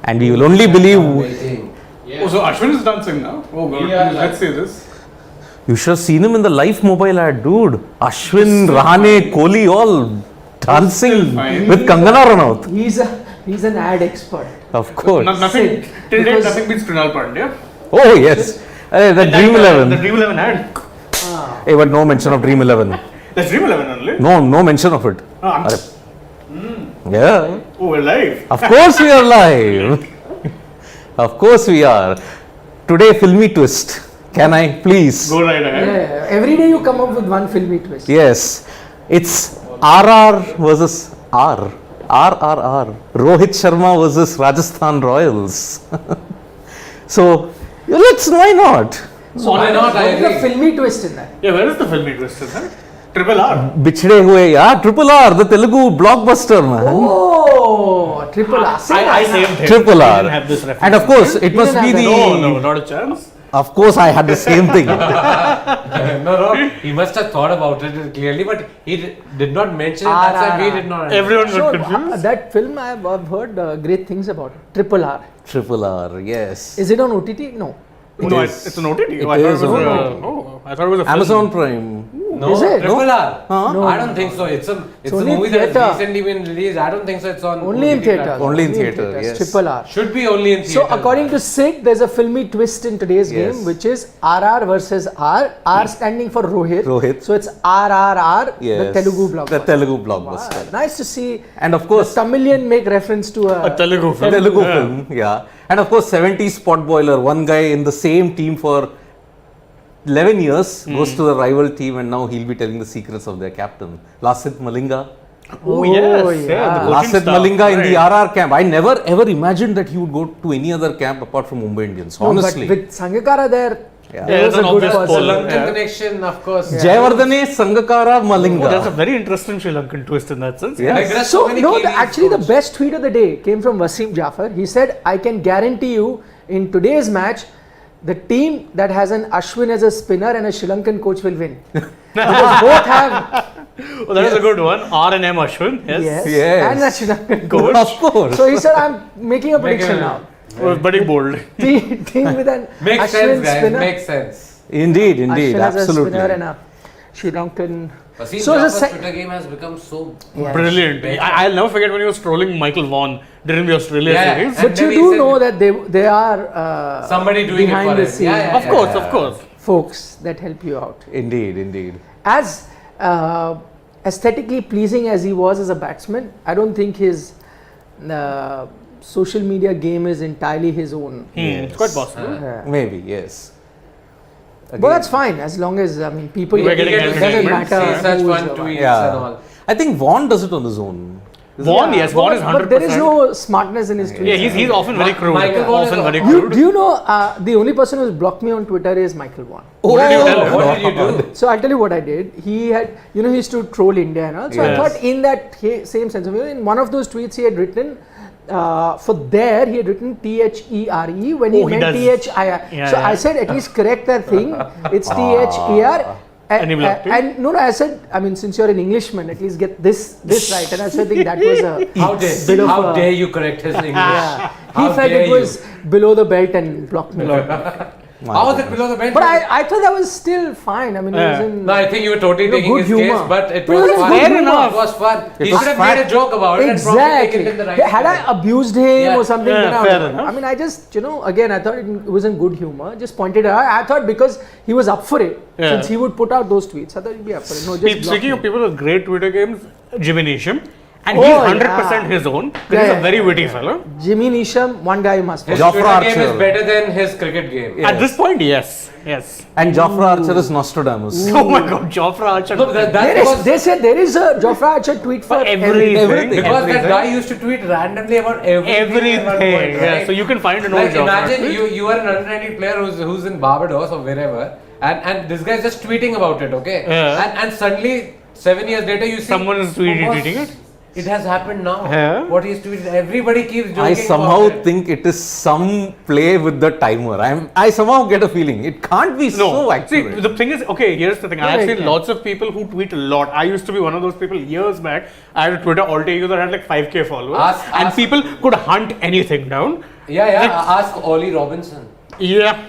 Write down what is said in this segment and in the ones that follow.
And we will only believe. Oh, so Ashwin is dancing now? Oh god, let's see this. You should have seen him in the live mobile ad, dude. Ashwin, Rahane, Kohli, all dancing with Kangana Ranaut. He's an ad expert. Of course. Nothing till date, nothing beats Krunal Pandya. Oh yes. The Dream 11. The Dream 11 ad. Hey, but no mention of Dream 11. That's Dream 11 only? No mention of it. Yeah. Oh, we're live. Of course we are live. Of course we are. Today, filmy twist. Can I please? Go right ahead. Yeah, every day you come up with one filmy twist. Yes. It's RR versus R. RRR. Rohit Sharma versus Rajasthan Royals. So, why not? So why not? What is the filmy twist in that? Yeah, where is the filmy twist in that? Triple R. Bichde hue, yeah. Triple R, the Telugu blockbuster, man. Oh, Triple R. I saved him. Triple He R. didn't have this reference. And of course, it must be the. No, not a chance. Of course, I had the same thing. No, he must have thought about it clearly, but he did not mention it. That's why we did not. Everyone So, got confused. that film I've heard great things about it. Triple R. Triple R, yes. Is it on OTT? No. No, is. it's an OTT. It I is thought it was on I thought it was a film. Amazon Prime. No, Is it? Triple R. No. I don't think so. It's a only movie theatre. that has recently been released. I don't think so. It's on Only in OTT theaters. platform. Only in theatre, theaters. yes. Triple R. Should be only in So theatre. according to Sid, there's a filmy twist in today's Yes. game, which is RR versus R. R standing for Rohit. Rohit. So it's RRR, Yes. the Telugu blockbuster. The Telugu blockbuster. Wow, nice to see And of course, Tamilian make reference to A Telugu film. Telugu film, yeah. And of course, 70s spot boiler, one guy in the same team for 11 years goes to the rival team, and now he'll be telling the secrets of their captain. Lasit Malinga. Oh, yes. yeah. The coaching Lasit staff, Malinga in the right. RR camp. I never ever imagined that he would go to any other camp apart from Mumbai Indians, No, honestly. but with Sangakkara there, Yeah. there was it's a an good obvious person. Poland. Lankan connection, of course. Jayavardhane Sangakkara Malinga. Oh, that's a very interesting Sri Lankan twist in that sense. Yes. Like, there's So, many no, Kiwis actually the coach. best tweet of the day came from Wasim Jafar. He said, I can guarantee you in today's match, the team that has an Ashwin as a spinner and a Sri Lankan coach will win. Because both have Oh, that is a good one. R and M Ashwin. Yes. Yes. and a Sri Lankan coach. Of course. So he said, I'm making a prediction now. It was very bold. Team with an Makes Ashwin sense, guys. spinner. Makes sense. Indeed, Ashwin as a absolutely. spinner and a Sri Lankan. Wasim So the Jafar's sec- Twitter game has become so Brilliant. I'll never forget when he was trolling Michael Vaughan during the Australia Yeah. series. And But you then he do said- know that they are somebody doing behind it for the him. scenes Yeah, Of course, of course. folks that help you out. Indeed. As aesthetically pleasing as he was as a batsman, I don't think his social media game is entirely his own. It's quite possible. Yeah. Maybe, yes. But that's fine as long as people We're get getting it doesn't entertainment. matter. See such who is fun the one. tweets Yeah. and all. I think Vaughan does it on his own. Vaughan, yes, Vaughan is 100%. But there is no smartness in his tweets. Yeah, he's often very crude. Michael Vaughan is Often very You, crude. do you know the only person who's blocked me on Twitter is Michael Vaughan. What did you tell him? What did you do? So I'll tell you what I did. He had, he used to troll India and all. So I Yes. thought in that same sense of humor, in one of those tweets he had written, he had written THERE when he Oh, he meant does. THIR. Yeah, So yeah. I said, at least correct that thing. It's THER. And he blocked you? And no, I said, I mean, since you're an Englishman, at least get this right. And I said, I think that was a bit of How a- dare you correct his English? Yeah. He How felt dare it was below the belt and blocked me. How was it below the belt? But I thought that was still fine. I mean, it was Yeah. in No, I think you were totally No, taking good his humor. case, but it But it was was fun. good Fair humor. enough. It was fun. He was should have fun. made a joke about it and probably taken it in the right Had I way. abused him Yeah. or something, Yeah, then I fair would. enough. I mean, I just, again, I thought it was in good humor. Just pointed it out. I thought because he was up for it, Yeah. since he would put out those tweets, I thought he'd be up for it. No, just block Speaking me. of people with great Twitter games, Jimmy Neesham. And Oh, he's yeah. 100% his own. Yeah, He's yeah, a very yeah. witty fellow. Jimmy Neesham, one guy you must His follow. Jofra Twitter game is Archer. better than his cricket game. Yeah. At this point, yes. Yes. And Jofra Archer is Nostradamus. Oh my god, Jofra Archer. No, that There was is, they said there is a Jofra Archer tweet for everything. everything. because that guy used to tweet randomly about everything. at one point, Everything. Yeah, right? so you can find an old Like Jofra imagine tweet. you are an under 19 player who's in Barbados or wherever, and this guy is just tweeting about it, okay? Yeah. And suddenly 7 years later you see Someone is tweeting it. It has happened now. Yeah. What he's tweeting, everybody keeps joking. I somehow about it. think it is some play with the timer. I somehow get a feeling it can't be so No, see, accurate. the thing is, okay, here's the thing. I Yeah, have seen yeah. lots of people who tweet a lot. I uster to be one of those people years back. I had a Twitter alter ego that had like 5k followers. And Ask- people could hunt anything down. Ask Ollie Robinson. Yeah.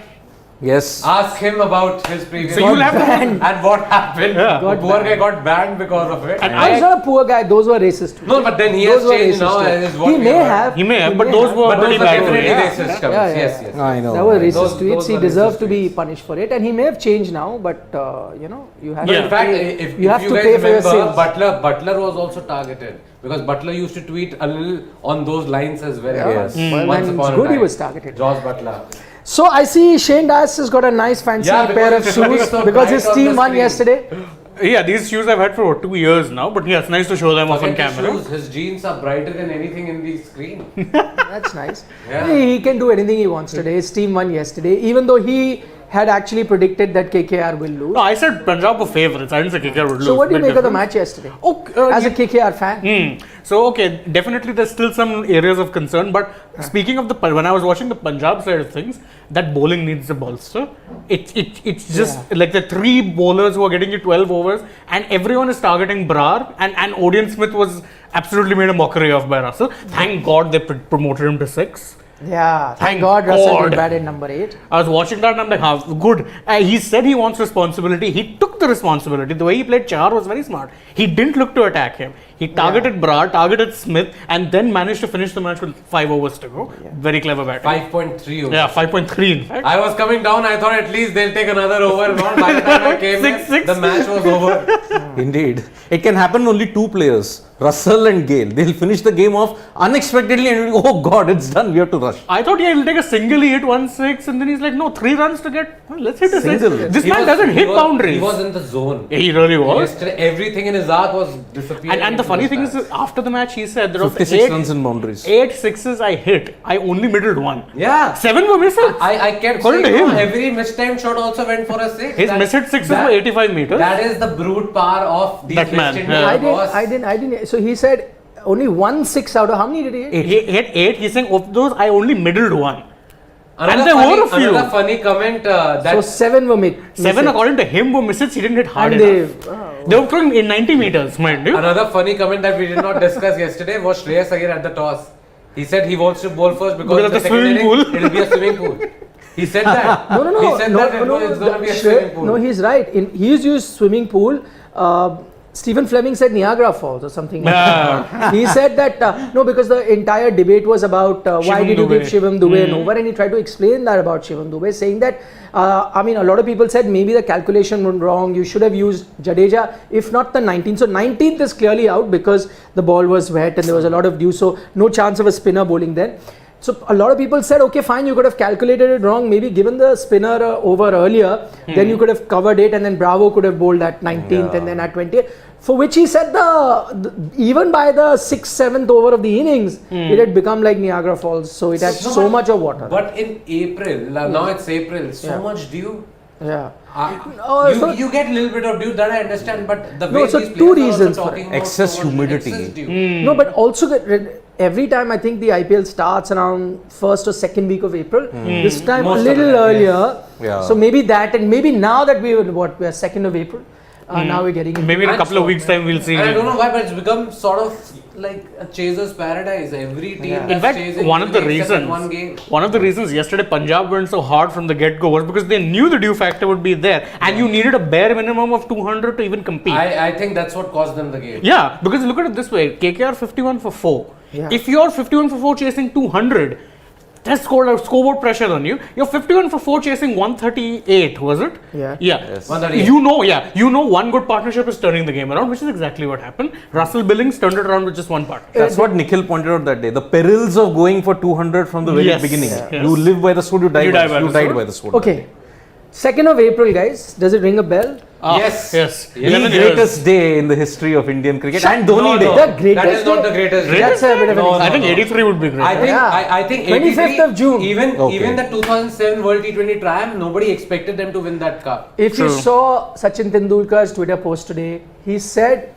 Yes. Ask him about his previous So you'll have to- and what happened. Yeah. The poor guy got banned because of it. And He's not a poor guy. Those were racist. tweets. No, but then he Those has were changed racist now. tweets. Is what He we may heard. have. He may have, but those were But those pretty were bad. definitely Yeah. racist comments. Yeah. Yes. I know. That were racist Those tweets. He were deserved racist to be tweets. punished for it, and he may have changed now. But you have Yeah. to In fact, pay, if you have you to guys pay for your remember, sins. Butler was also targeted because Butler used to tweet a little on those lines as well. Yes. Well, Once then upon it's a good he time. was targeted. Josh Butler. So I see Shane Dyche has got a nice fancy Yeah, because pair of it's looking shoes so because bright his on team the won screen. yesterday. Yeah, these shoes I've had for what, 2 years now, but yeah, it's nice to show them off on Forget his camera. shoes. His jeans are brighter than anything in the screen. That's nice. Yeah. He can do anything he wants today. His team won yesterday, even though he had actually predicted that KKR will lose. No, I said Punjab were favourites. I didn't say KKR would lose. So what do you Bit make of the different. match yesterday? Okay, As a KKR fan, So okay, definitely there's still some areas of concern. But speaking of when I was watching the Punjab side of things, that bowling needs a bolster. It's just like the 3 bowlers who are getting you 12 overs, and everyone is targeting Brar, and Odean Smith was absolutely made a mockery of by Russell. Thank God they promoted him to 6. yeah. Thank Thank God Russell God. did bad in number 8. I was watching that and I'm like, good. He said he wants responsibility. He took the responsibility. The way he played Chahar was very smart. He didn't look to attack him. He targeted Brar, targeted Smith, and then managed to finish the match with 5 overs to go. Very clever batting. 5.3 overs. Yeah, 5.3 in fact. I was coming down. I thought at least they'll take another over. Not by the time I came Six, in, 6. the match was over. Indeed. It can happen only 2 players, Russell and Gale. They'll finish the game off unexpectedly and oh God, it's done. We have to rush. I thought he'll take a single, he hit 1-6, and then he's like, no, 3 runs to get. Well, let's hit a 6. Single. This He man was- doesn't he hit was- boundaries. He was in the zone. Yeah, he really was. Yesterday, everything in his art was disappearing. And the into funny the thing is, stats. after the match, he said there was 56 runs in boundaries. 8 sixes I hit. I only middled 1. Yeah. 7 were misses. I kept According saying, to no, him. every mistimed shot also went for a 6. His missed sixes were 85 meters. That is the brute power of these That man, West yeah. Indian I didn't. So he said only 1 6 out of how many did he hit? He hit 8. He's saying of those, I only middled 1. Another there funny, were a few. Another funny comment that So 7 were made. 7 according to him were misses. He didn't hit hard And enough. They were throwing in 90 meters, mind you. another funny comment that we did not discuss yesterday was Shreyas Iyer at the toss. He said he wants to bowl first because Because of the the second swimming inning pool. it'll be a swimming pool. He said that. No. He said that it's going to be a swimming pool. No, he's right. He's used swimming pool. Stephen Fleming said Niagara Falls or something like that. He said that, no, because the entire debate was about why Shivam did you Dube. give Shivam Dube an over, and he tried to explain that about Shivam Dube, saying that, I mean, a lot of people said maybe the calculation went wrong, you should have used Jadeja, if not the 19th. So 19th is clearly out because the ball was wet and there was a lot of dew, so no chance of a spinner bowling then. So a lot of people said, okay, fine, you could have calculated it wrong. Maybe given the spinner over earlier, then you could have covered it, and then Bravo could have bowled at 19th and then at 20th. For which he said even by the 6th, 7th over of the innings, it had become like Niagara Falls. So it had so much of water. But in April, now it's April, so much dew. Yeah. You get a little bit of dew, that I understand, but the No, way so these two players are reasons also for talking it. about Excess so much humidity. excess dew. No, but also every time I think the IPL starts around 1st or 2nd week of April. This time Most a of little the time, earlier. Yeah. So maybe that, and maybe now that we're 2nd of April, now we're getting into Maybe in a And couple of so- weeks' time, we'll see. And I don't know why, but it's become sort of like a chaser's paradise. Every team Yeah. that's In fact, chasing one of the except in reasons, one game. yesterday Punjab went so hard from the get-go was because they knew the dew factor would be there, and you needed a bare minimum of 200 to even compete. I think that's what cost them the game. Yeah, because look at it this way: KKR 51 for 4. Yeah. If you're 51 for 4 chasing 200, there's scoreboard pressure on you. You're 51 for 4 chasing 138, was it? Yeah. Yeah. Yes. 138. You know one good partnership is turning the game around, which is exactly what happened. Russell Billings turned it around with just one partner. That's what Nikhil pointed out that day. The perils of going for 200 from the very Yes. beginning. Yeah. You live by the sword, you die by the sword. You died by the sword. Okay. 2nd of April, guys. Does it ring a bell? Yes. Yes. The 11 years. greatest day in the history of Indian cricket and Dhoni No, Day. no. The greatest That is not day. the greatest day. That's a bit of an No, I think no. 83 would be great. I think Yeah. I think 25th 83, of June. Even Okay. even the 2007 World T20 triumph, nobody expected them to win that cup. If you True. saw Sachin Tendulkar's Twitter post today, he said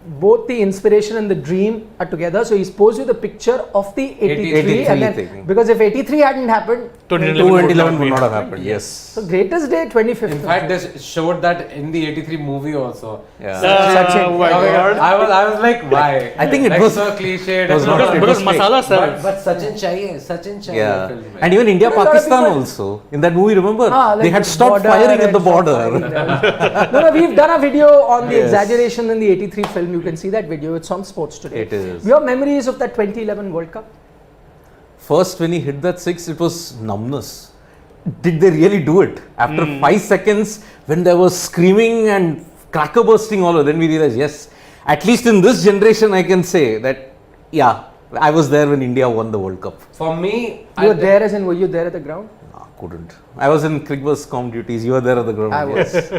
both the inspiration and the dream are together. So he's posed with a picture of the 83, and then thing. because if 83 hadn't happened, 2011 would not have happened. Yes. so greatest day 25th. In fact, they showed that in the 83 movie also. Yeah. Sachin. Oh my God. I was like, why? I think it like was- so cliched. it was not- it Because was fake. masala sells. But Sachin chahiye Yeah. film mein. And even India But a lot of Pakistan people- also. In that movie, remember? Like they had the stopped border firing at the and stopped border. firing there. No, we've done a video on the Yes. exaggeration in the 83 film. You can see that video. It's on Sports Today. It is. Your memories of that 2011 World Cup? First, when he hit that six, it was numbness. Did they really do it? After 5 seconds, when there was screaming and cracker bursting all over, then we realized, yes, at least in this generation, I can say that, yeah, I was there when India won the World Cup. For me, You were there as in, were you there at the ground? Nah, couldn't. I was in Crickbus comm duties. You were there at the ground. I was.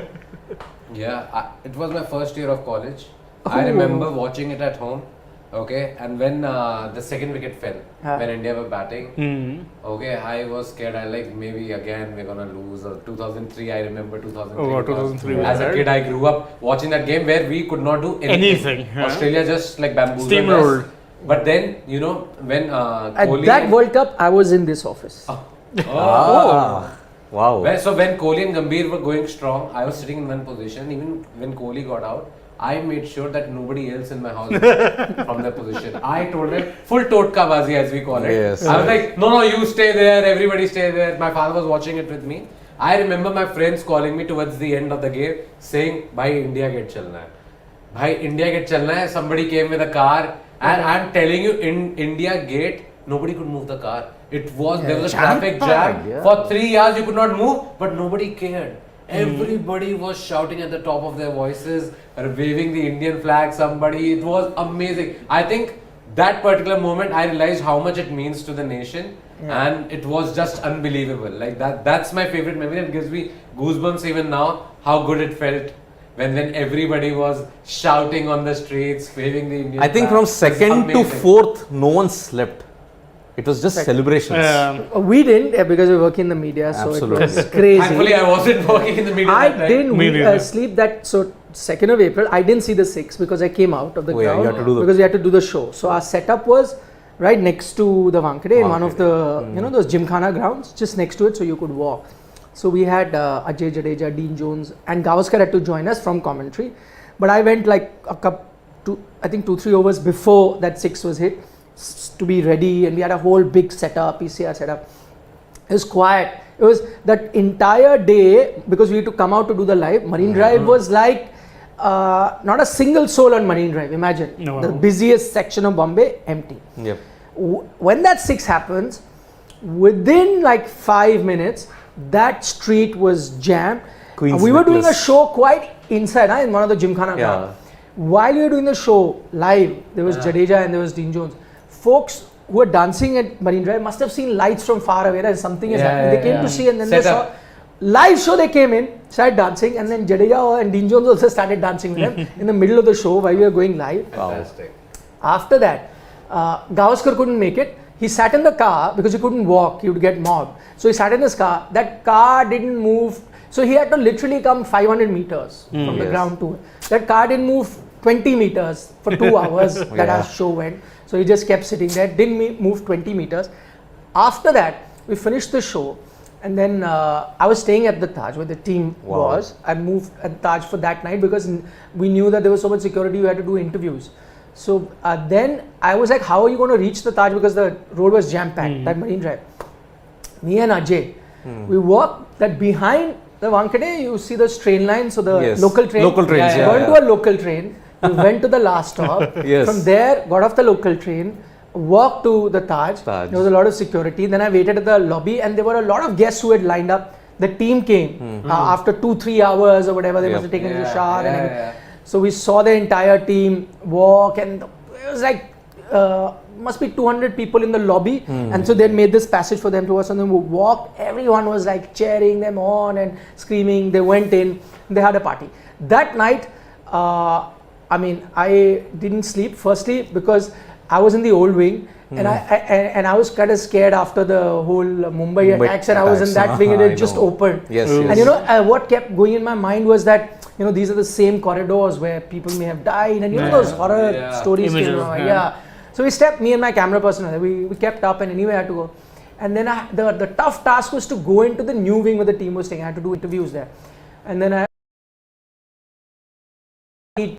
Yeah, it was my first year of college. I remember watching it at home. Okay, and when the second wicket fell, when India were batting, okay, I was scared. I like maybe again we're gonna lose. Or 2003, I remember 2003. Oh, because 2003 was As a right. kid, I grew up watching that game where we could not do anything. yeah. Australia just like bamboozled Steamrolled. us. But then you know when At Kohli that World Cup, I was in this office. Ah, wow. So when Kohli and Gambhir were going strong, I was sitting in one position. Even when Kohli got out, I made sure that nobody else in my house from their position. I told them full totkabazi as we call it. Yes. I was like, no, you stay there. Everybody stay there. My father was watching it with me. I remember my friends calling me towards the end of the game saying, "Bhai, India get chalna hai. Bhai, India get chalna hai." Somebody came with a car, and I'm telling you, in India gate, nobody could move the car. It was there was a traffic jam yeah. for 3 years. You could not move, but nobody cared. Everybody was shouting at the top of their voices, waving the Indian flag. Somebody, it was amazing. I think that particular moment, I realized how much it means to the nation, and it was just unbelievable. Like that. That's my favorite memory. It gives me goosebumps even now. How good it felt when everybody was shouting on the streets, waving the Indian I think flag. from It was second to amazing. fourth, no one slept. It was just celebrations. We didn't because we work in the media, so Absolutely. it was crazy. Thankfully, I wasn't working in the media. I that time. didn't Me neither. sleep that. So 2nd of April, I didn't see the 6 because I came out of the Oh, yeah, you ground had to do the- because we had to do the show. So our setup was right next to the Wankhede in one of the those Gymkhana grounds, just next to it, so you could walk. So we had Ajay Jadeja, Dean Jones, and Gavaskar had to join us from commentary. But I went like I think 2-3 overs before that 6 was hit to be ready, and we had a whole big setup, PCR setup. It was quiet. It was that entire day because we had to come out to do the live. Marine Drive was like not a single soul on Marine Drive. Imagine No. the busiest section of Bombay empty. Yep. When that 6 happens, within like 5 minutes, that street was jammed. Queen's We were doing a Necklace. show quite inside, in one of the Gymkhana Yeah. ground. While we were doing the show live, there was Jadeja and there was Dean Jones. Folks who were dancing at Marine Drive must have seen lights from far away that something is happening. They came to see, and then they Set saw up. live show. They came in, started dancing, and then Jadeja and Dean Jones also started dancing with them in the middle of the show while we were going live. Fantastic. After that, Gavaskar couldn't make it. He sat in the car because he couldn't walk. He would get mobbed. So he sat in his car. That car didn't move. So he had to literally come 500 meters from the Yes. ground to it. That car didn't move 20 meters for 2 hours that our show went. So he just kept sitting there, didn't move 20 meters. After that, we finished the show. And then I was staying at the Taj where the team was. I moved at Taj for that night because we knew that there was so much security, we had to do interviews. So then I was like, how are you going to reach the Taj because the road was jam-packed, that Marine Drive. Me and Ajay, we walked that behind the Wankhede, you see those train lines, so the Yes. local train. Local trains, We yeah, went yeah. to a local train, we went to the last stop. Yes. From there, got off the local train, walked to the Taj. Taj. There was a lot of security. Then I waited at the lobby, and there were a lot of guests who had lined up. The team came after 2-3 hours or whatever. They must have taken a shower. and everything. So we saw the entire team walk, and it was like must be 200 people in the lobby, and so they made this passage for them to us, and then we walked. Everyone was like cheering them on and screaming. They went in. They had a party that night. I didn't sleep. Firstly, because I was in the old wing, And I was kind of scared after the whole Mumbai attacks, and I was in that wing, and I it just know. opened. Yes, And yes. you know what kept going in my mind was that these are the same corridors where people may have died, and those horror stories Images, came out. yeah. So me and my camera person, we kept up, and anyway I had to go. And then the tough task was to go into the new wing where the team was staying. I had to do interviews there, and then I think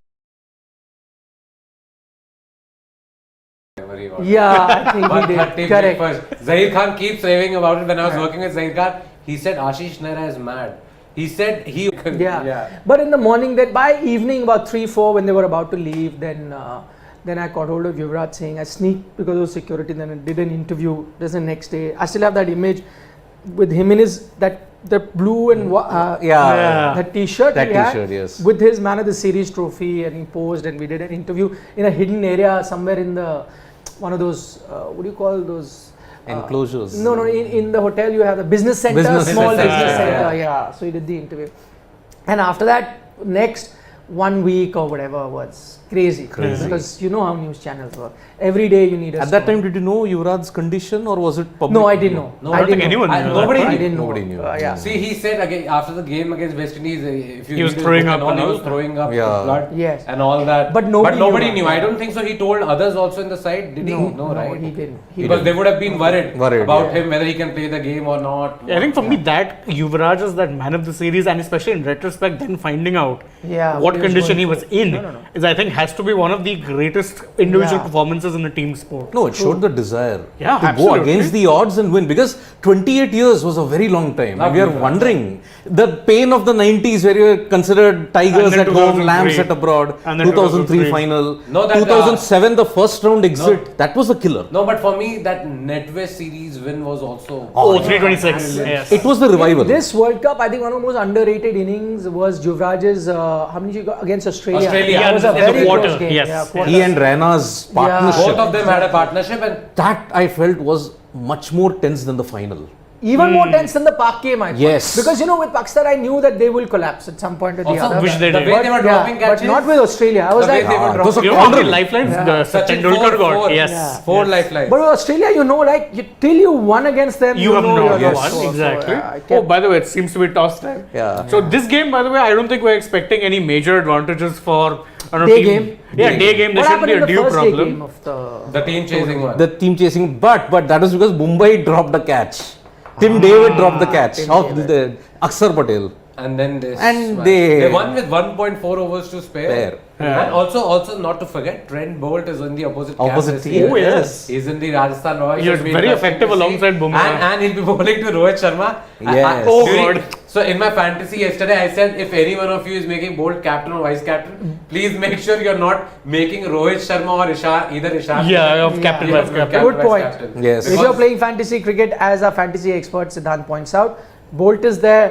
he did. Correct. Zahir Khan keeps raving about it. When I was working with Zahir Khan, he said Ashish Nehra is mad. He said he. Yeah. But in the morning, then by evening, about 3-4, when they were about to leave, then I caught hold of Yuvraj Singh. I sneaked because of security. Then I did an interview. Just the next day, I still have that image with him in the blue and that T-shirt. That he had T-shirt, yes. With his Man of the Series trophy, and he posed, and we did an interview in a hidden area somewhere in one of those. What do you call those? Enclosures. No. In the hotel, you have the business center, small business center. Yeah. So he did the interview, and after that, next 1 week or whatever was crazy. Because you know how news channels work. Every day you need a At that time, did you know Yuvraj's condition, or was it public? No, I didn't know. No, I don't think anyone knew. Nobody I knew. didn't know. Nobody knew. Yeah. See, he said again after the game against West Indies, if you He was read his throwing book up and all, and he all. was throwing up Yeah. blood Yes. and all that. But nobody knew. knew. I don't think so. He told others also in the side. Did he? No, right? he didn't. Because they would have been worried about yeah. him whether he can play the game or not. I think for me that Yuvraj is that man of the series, and especially in retrospect, then finding out what what he was condition he going was through. in No. is, I think, has to be one of the greatest individual Yeah. performances in the team sport. No, it showed the desire Yeah, to go absolutely. against the odds and win, because 28 years was a very long time. And we are wondering the pain of the 90s where you were considered tigers And then at home, 2003. lambs at abroad. And then 2003 final. No, that, 2007 the first round exit. That was a killer. No, but for me, that NetWest series win was also. Oh, 326. Yes. It was the revival. This World Cup, I think one of the most underrated innings was Yuvraj's. How many did he got against Australia? Australia. That was a Yeah, very the quarter, close game. yes. Yeah, quarter. He and Raina's partnership. Both of them had a partnership, and That I felt was much more tense than the final. Even more tense than the Park game, I thought. Yes. Because with Pakistan, I knew that they will collapse at some point or the also other. which they the did. way they were dropping but catches. not with Australia. I was The way like, they were it was a You know how many quadruple. lifelines Sachin Tendulkar got? four. Yes. Yeah. Four lifelines. but with Australia, till you won against them, You have know no you're idea. lost. So, Exactly. I Oh, kept- by the way, it seems to be toss time. Yeah. So this game, by the way, I don't think we're expecting any major advantages for Day team. game. Yeah, day game. There What shouldn't happened be in a the due first day problem. game of The team chasing one. The team chasing, but that was because Mumbai dropped the catch. Tim David dropped the catch Tim of David. the Akshar Patel. And then they won with 1.4 overs to spare. Yeah. And also not to forget, Trent Bolt is in the opposite camp Opposite this team. year. Oh, yes. He's in the Rajasthan Royals. He was It'll be very interesting effective to see. alongside Bumrah. And he'll be bowling to Rohit Sharma. Yes. Oh, God. So in my fantasy yesterday, I said if any one of you is making Bolt captain or vice captain, please make sure you're not making Rohit Sharma or either Ishan. Yeah, of captain, Yeah. vice captain. Good vice point. captain. Yes. If you're playing fantasy cricket, as our fantasy expert Siddhant points out, Bolt is there.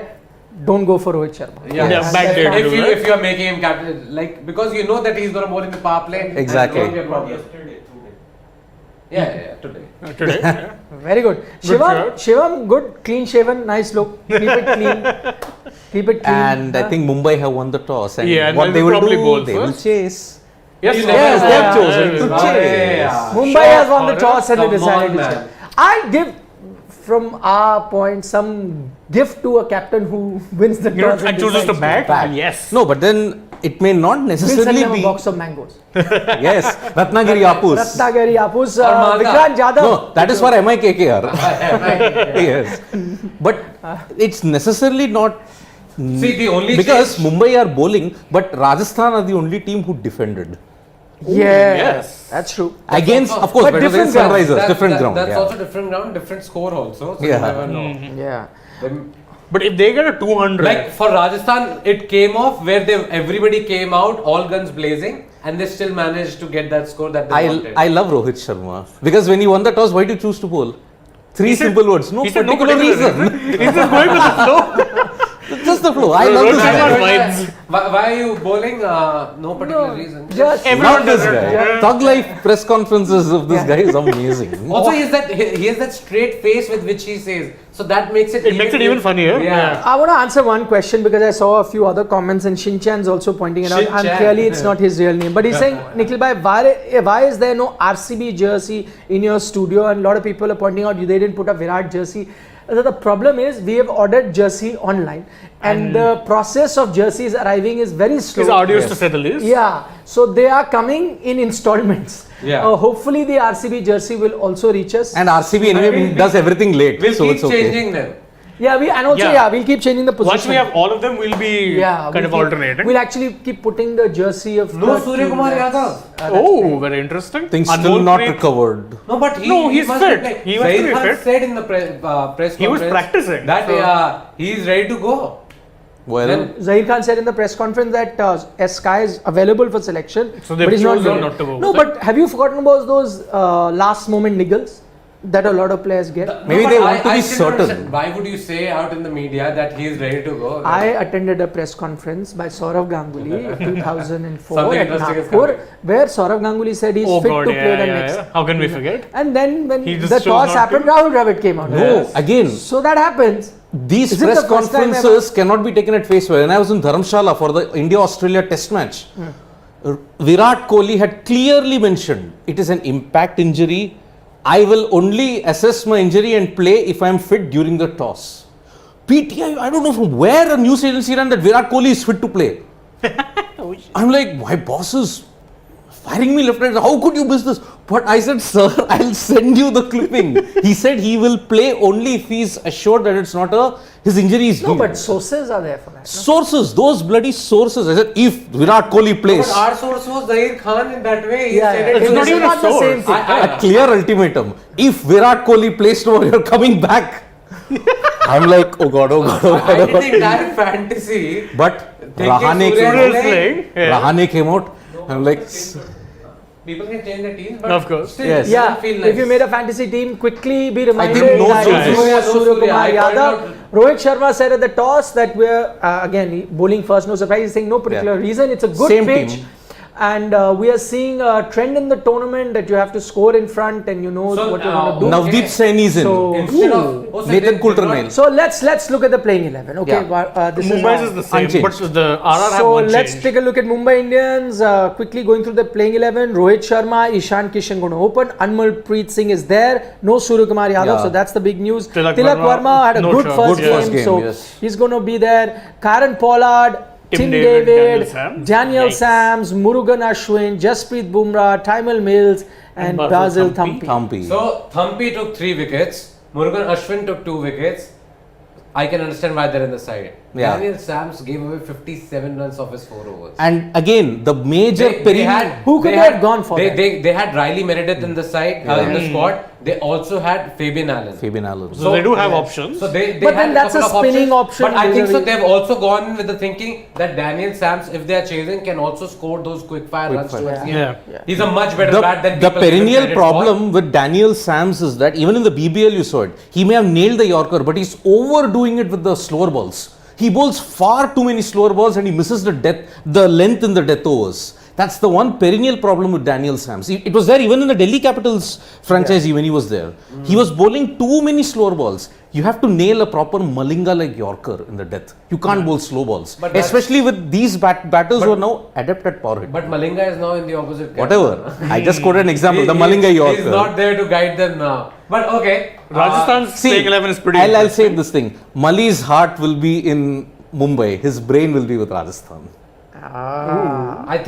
Don't go for Rohit Sharma. Yeah, Yeah, bad day to do that. if you're making him captain, because you know that he's going to bowl in the power play. and Exactly. it won't be a problem. Yeah, today. Today. Yeah. Very good. Shivam, good, clean shaven, nice look. Keep it clean. Keep it clean. And I think Mumbai have won the toss. And Yeah, and what they'll they will probably do, bowl they will first. chase. Yes, You yes, never Yes, know. they have yeah, chosen yeah, to yeah. chase. Yeah. Mumbai has won the toss and they Come decided on, to man. chase. I'll give, from our point, some gift to a captain who wins the You know, toss and chooses to decides bat. Yes. No, but then it may not We'll send necessarily them a be. box of mangoes. Yes, Ratnagiri Apus. Ratnagiri, Apus, Or Malda. Vikrant Jadhav. No, that is for MIKKR. Yes. But it's necessarily not. See, the only Because change- Mumbai are bowling, but Rajasthan are the only team who defended. yes. That's true. Against, also- of course, But but different against ground. Sunrisers, different ground. That's yeah. also different ground, different score also. So Yeah. you never know. Yeah. Them- But if they get a 200, Like for Rajasthan, it came off where everybody came out, all guns blazing, and they still managed to get that score that they wanted. I love Rohit Sharma because when he won the toss, why did you choose to bowl? Three simple words. No he said no particular particular reason. reason. He's just going with the flow. Just the flow. I love Rohit this Sharma guy. vibes. Why are you bowling? No particular reason. Just Everyone Not this does guy. it. Thug life press conferences of this guy is amazing. Also, he has that straight face with which he says. So that makes it. It makes it even funnier. Yeah. I want to answer one question because I saw a few other comments and Shinchan's also pointing it out. And Shin-chan. clearly it's not his real name. But he's saying, Nikhil bhai, why is there no RCB jersey in your studio? And a lot of people are pointing out they didn't put a Virat jersey. The problem is we have ordered jersey online and the process of jerseys arriving is very slow. His audios to say the least. Yeah, so they are coming in installments. Yeah. Hopefully the RCB jersey will also reach us. And RCB anyway does everything late, We'll so keep it's okay. changing them. Yeah, we'll keep changing the position. Once we have all of them, we'll be kind of alternating. We'll actually keep putting the jersey of No the Surya team Kumar that's- Yadav. Oh, very interesting. Things Anmol still not Preet, recovered. No, but No, he's must fit. be playing. He must Zaid be Khan fit. said in the press conference. He was practicing. That So- he's ready to go. Well, Then- Zahir Khan said in the press conference that Sky is available for selection, So they've but he's not chosen ready. not to go No, with it. but have you forgotten about those last moment niggles that a lot of players get? Maybe but they want to be still don't certain. understand. Why would you say out in the media that he is ready to go? I attended a press conference by Saurav Ganguly in 2004 Something at interesting is Nagpur, coming. where Saurav Ganguly said he's Oh fit God, to play the next. yeah. How can we forget? And then when He just the chose toss not happened, to. Rahul Dravid came out. No, again, So that happens. these Is it press the first time conferences cannot be taken at face value. When I was in Dharamshala for the India-Australia test match, Virat Kohli had clearly mentioned it is an impact injury. I will only assess my injury and play if I am fit during the toss. PTI, I don't know from where a news agency ran that Virat Kohli is fit to play. I'm like, my boss is firing me left and right. How could you miss this? But I said, sir, I'll send you the clipping. He said he will play only if he's assured that it's not his injury is No, healed. but sources are there for that. No? Sources, those bloody sources. I said, if Virat Kohli plays, But our source was Zahir Khan in that way. He Yeah, said yeah. it. It's not even a the source. same thing. a clear ultimatum. If Virat Kohli plays tomorrow, you're coming back. I'm like, oh god, oh god, oh god. I Oh did god. the entire fantasy. But Thinking Rahane Surya came, is playing. Yeah. Rahane came out. I'm like, People can change their teams, but Of course. still, Yes. it Yeah, doesn't feel nice. if you made a fantasy team, quickly be reminded think no that Surya. it's No Surya Surya. Kumar I pointed Yadav. out- Rohit Sharma said at the toss that we're, again, bowling first, no surprise. He's saying no particular reason. It's a good Same pitch. team. And we are seeing a trend in the tournament that you have to score in front and you know So, what you're going to do. Navdeep Sen is in. So- Instead of Nathan they did Coulter-Nile. not- So let's look at the playing 11. Okay, Yeah. this Mumbai's is is the same, unchanged. but the RR have so one let's change. take a look at Mumbai Indians. Quickly going through the playing 11. Rohit Sharma, Ishan Kishan going to open. Anmol Preet Singh is there. No Surya Kumar Yadav, Yeah. so that's the big news. Tilak Tilak Varma, Varma had a no good chance. first Good first game, game, so yes. he's going to be there. Karen Pollard, Tim David, David, Daniel Yikes. Sams, Murugan Ashwin, Jasprit Bumrah, Taimal Mills, and Basil Basil Thampi. Thampi. Thampi. So Thampi took 3 wickets. Murugan Ashwin took 2 wickets. I can understand why they're in the side. Yeah. Daniel Sams gave away 57 runs off his 4 overs. And again, the major Who could they have gone for that? They had Riley Meredith in the side, in the squad. They also had Fabian Allen. Fabian Allen. So they do have options. So they But then had that's couple a of spinning options. option But I think so. vis-a-vis- They've also gone with the thinking that Daniel Sams, if they are chasing, can also score those quick fire runs fire. towards the Yeah. end. He's a much better bat than The people give him perennial credit problem with Daniel Sams is that even in the BBL you saw it, he may have nailed the Yorker, but he's overdoing it with the slower balls. He bowls far too many slower balls and he misses the length in the death overs. That's the one perennial problem with Daniel Sams. It was there even in the Delhi Capitals franchise when he was there. He was bowling too many slower balls. You have to nail a proper Malinga like Yorker in the death. You can't bowl slow balls. But that's- Especially with these batters who are now adept at power hit. But Malinga is now in the opposite camp. Whatever. I just quoted an example, the He- Malinga Yorker. He's not there to guide them now. But okay. Rajasthan's playing 11 is pretty I'll say interesting. this thing. Mali's heart will be in Mumbai. His brain will be with Rajasthan. I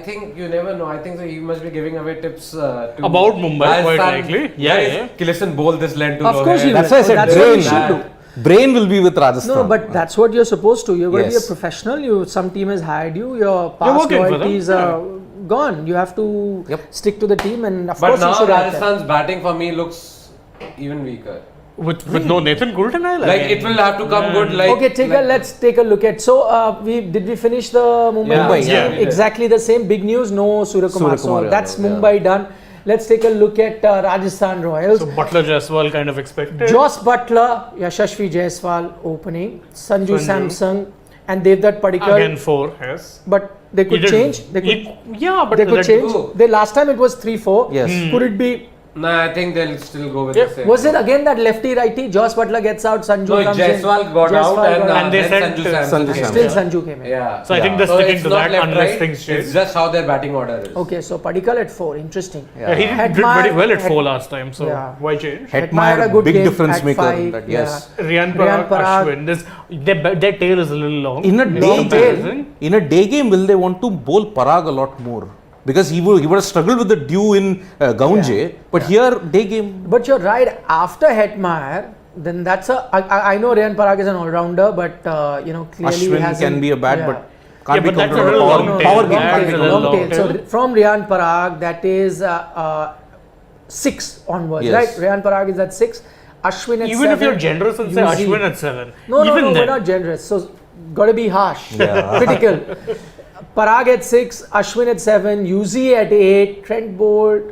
think you never know. I think so he must be giving away tips to About Mumbai, quite Rajasthan. likely. Yeah, Guys, Listen, bowl this length to Of course he Rohit. will. That's why I So said that's what we brain. should do. Brain will be with Rajasthan. No, but that's what you're supposed to. You're going to be a Yes. professional. Some team has hired you. Your past working for them, loyalties are gone. You have to Yep. stick to the team, and of But course you now should have that. Rajasthan's batting for me looks even weaker. With no Nathan Coulter-Nile. Like it will have to come good. Like Okay, let's take a look at. So, did we finish the Mumbai? Yeah. Indians Yeah, game? we did. Exactly the same. Big news. No Surya Kumar. Surya Kumar So that's Yadav, yeah. Mumbai done. Let's take a look at Rajasthan Royals. So Butler Jaiswal kind of expected. Joss Butler, Yashashvi Jaiswal opening, Sanju Sanju. Samson, and Devdutt Padikkal. Again 4, yes. But they could He did- change. They could, yeah, but they could that- change. Who? They last time it was 3-4. Yes. Could it be? Nah, I think they'll still go with Yeah. the same. Was it again that lefty righty? Joss Butler gets out. Sanju No, comes in. Jaiswal got out And they then sent Sanju Samson Sanju came Samson. Still in. Sanju came in. Yeah. So I think they're So sticking it's to not that left, unless right. things change. It's just how their batting order is. Okay, so Padikkal at 4. Interesting. Yeah, he did Hetmar- very well at Het- 4 last time, so Yeah. why change? Hetmar had a Hetmar, good big game difference at maker. 5, That, yes. Riyan Riyan Parag, Parag. Ashwin. Their tail is a little long. In a Long day tail. game, in a day game, will they want to bowl Parag a lot more? Because he would have struggled with the dew in Gaunje, but here day game. But you're right. After Hetmar, then that's a. I know Riyan Parag is an all-rounder, but clearly Ashwin hasn't- can be a bat, yeah. but can't Yeah, be but that's counted a on a little power, long power tail. game. Yeah, Can't it's be a counted little on. Long tail. So from Riyan Parag, that is 6 onwards, Yes. right? Riyan Parag is at 6. Ashwin at 7. Even if you're generous and say UZ. Ashwin at 7. No, even we're then. not generous. So got to be harsh, Yeah. critical. Parag at 6, Ashwin at 7, UZ at 8, Trent Bolt.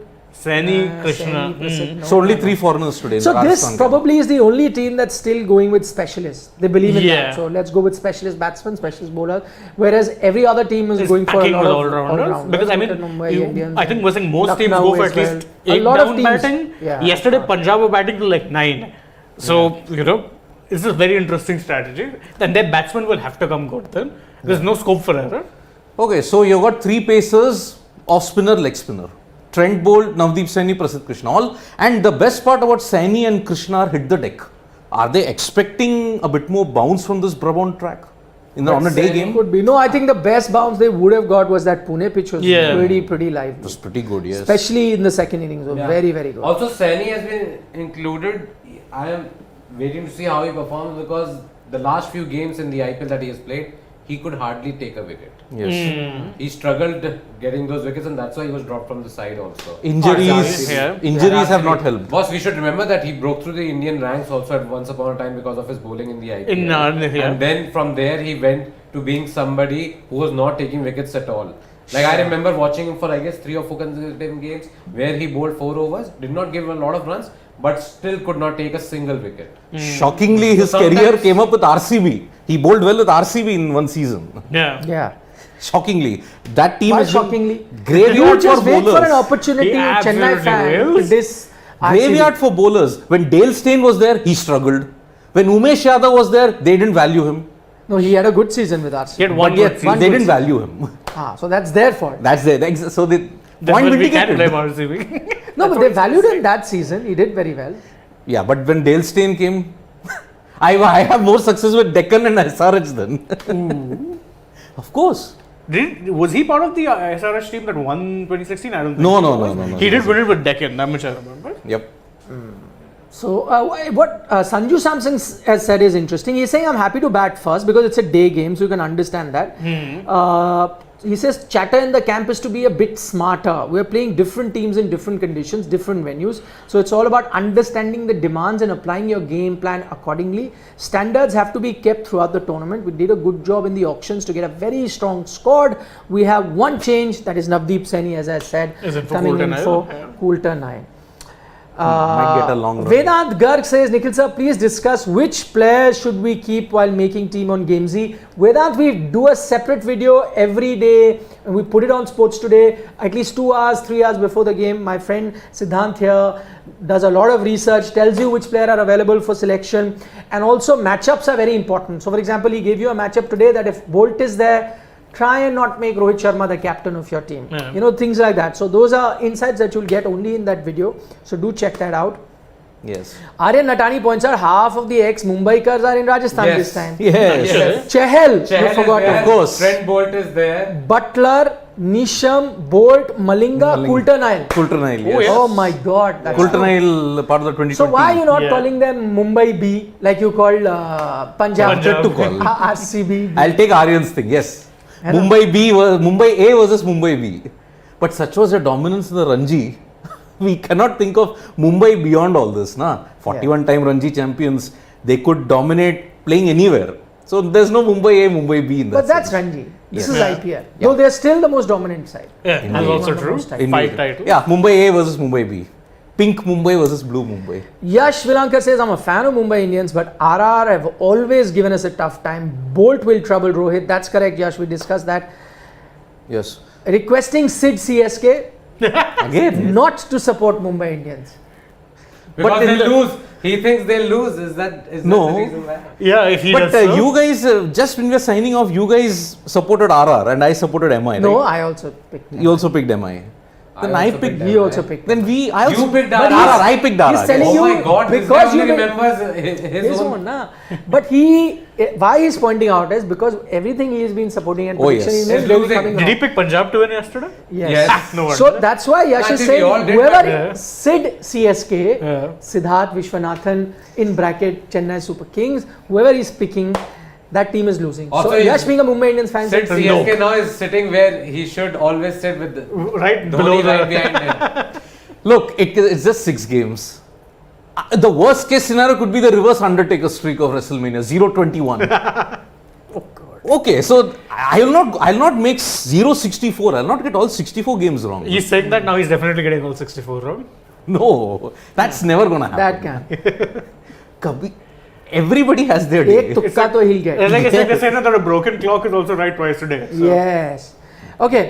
Saini, Krishna. Saini, Prasad, no. So only 3 foreigners today. in So the this Rajasthan probably is the only team that's still going with specialists. They believe in Yeah. that. So let's go with specialist batsmen, specialist bowlers. Whereas every other team is Is going for a packing lot with of all-rounders. Because I mean, Mumbai you- Indians I think and we're saying most teams Lucknow go for as at least well. 8 A lot of down teams, batting. yeah. Yesterday Punjab were batting to like 9. So, it's a very interesting strategy. And their batsmen will have to come good then. There's no scope for error. Okay, so you got 3 pacers, off spinner, leg spinner. Trent Bolt, Navdeep Saini, Prasidh Krishna. All, and the best part about Saini and Krishna are hit the deck. Are they expecting a bit more bounce from this Brabant track on a day Saini game? Could be. No, I think the best bounce they would have got was that Pune pitch was Yeah. pretty lively. It was pretty good, yes. Especially in the second innings. Was Yeah. very good. Also, Saini has been included. I am waiting to see how he performs because the last few games in the IPL that he has played, he could hardly take a wicket. Yes. He struggled getting those wickets, and that's why he was dropped from the side also. Injuries, Yeah. injuries have not helped. Boss, we should remember that he broke through the Indian ranks also at once upon a time because of his bowling in the IPL. Yeah. And then from there he went to being somebody who was not taking wickets at all. Like I remember watching him for I guess 3 or 4 consecutive games where he bowled 4 overs, did not give a lot of runs, but still could not take a single wicket. Shockingly, his So career sometimes- came up with RCB. He bowled well with RCB in one season. Yeah. Yeah. Shockingly, that team Why is been shockingly? graveyard You just for wait bowlers. for an opportunity, He Chennai absolutely fan. will. This Graveyard for bowlers. When Dale Steyn was there, he struggled. When Umesh Yadav was there, they didn't value him. No, he had a good season with RCB. He had one But good yet, season. they didn't value him. So that's their fault. That's there. So they That's point when we can vindicated. blame RCB. No, but they valued him that season. He did very well. Yeah, but when Dale Steyn came, I have more success with Deccan and SRH then. Of course. Was he part of the SRH team that won 2016? I don't think No, he no, was. no, no, no, He no. did win it with Deccan, that much I remember. Yep. So what Sanju Samson has said is interesting. He's saying I'm happy to bat first because it's a day game, so you can understand that. He says chatter in the camp is to be a bit smarter. We're playing different teams in different conditions, different venues. So it's all about understanding the demands and applying your game plan accordingly. Standards have to be kept throughout the tournament. We did a good job in the auctions to get a very strong squad. We have one change, that is Navdeep Saini, as I said, Is it for coming Coulter in Nile? for Yeah. Coulter 9. Might get a long run. Vedant Garg says, Nikhil sir, please discuss which players should we keep while making team on Gamezy. Vedant, we do a separate video every day and we put it on Sports Today at least 2 hours, 3 hours before the game. My friend Siddhant here does a lot of research, tells you which player are available for selection, and also matchups are very important. So for example, he gave you a matchup today that if Bolt is there, try and not make Rohit Sharma the captain of your team. Yeah. Things like that. So those are insights that you'll get only in that video. So do check that out. Yes. Aryan Natani points out half of the ex-Mumbaikars are in Rajasthan Yes. this time. Yes. Chahal, Chahal you is forgot. there, Of course. Trent Bolt is there. Butler, Nisham, Bolt, Malinga, Coulter Nile. Coulter Nile, yes. Oh, yeah. Oh my God. that's Coulter true. Nile, part of the 2020. So why are you not Yeah. calling them Mumbai B like you called Punjab? Wanted to call. RCB. I'll take Aryan's thing, yes. Hello. Mumbai A versus Mumbai B. But such was their dominance in the Ranji. We cannot think of Mumbai beyond all this. 41 time Ranji champions. They could dominate playing anywhere. So there's no Mumbai A, Mumbai B in that But that's sense. Ranji. This Yes. is Yeah. IPL. Though they're still the most dominant side. Yeah, that's also One of the true. most 5 Indeed. titles. Yeah, Mumbai A versus Mumbai B. pink Mumbai versus blue Mumbai. Yash Vilankar says, I'm a fan of Mumbai Indians, but RR have always given us a tough time. Bolt will trouble Rohit. That's correct, Yash. We discussed that. Yes. Requesting Sid CSK Again. not to support Mumbai Indians. Because But in they'll the- lose. He thinks they'll lose. Is that No. the reason why? Yeah, if he But does so. you guys, just when we were signing off, you guys supported RR and I supported MI, No, right? I also picked. You also picked MI. Then I also picked. picked He also picked. Then I also You picked But RR. he's- I picked RR. he's telling Oh you my God! This because guy only you did- remembers his own. own, nah. But why he's pointing out is because everything he has been supporting and Oh, prediction yes. he's made He's will be losing. coming Did he wrong. pick Punjab to win yesterday? Yes. Yes. No wonder. So that's why Yash is Actually, saying we all did whoever that. Sid CSK, Yeah. Siddharth Vishwanathan in bracket Chennai Super Kings, whoever he's picking, that team is losing. Also, so he's- Yash being a Mumbai Indians fan, Sid says, CSK now is sitting where he should always sit with the Right Dhoni below right the. behind him. Look, it's just 6 games. The worst case scenario could be the reverse Undertaker streak of WrestleMania, 0-21. Okay, so I'll not make 0-64. I'll not get all 64 games wrong. He's saying that now he's definitely getting all 64 wrong. No, that's never gonna that happen. can. Kabhi, everybody has their Ek day. tukka to he'll get. It's like they say that a broken clock is also right twice a day. So. Yes. Okay.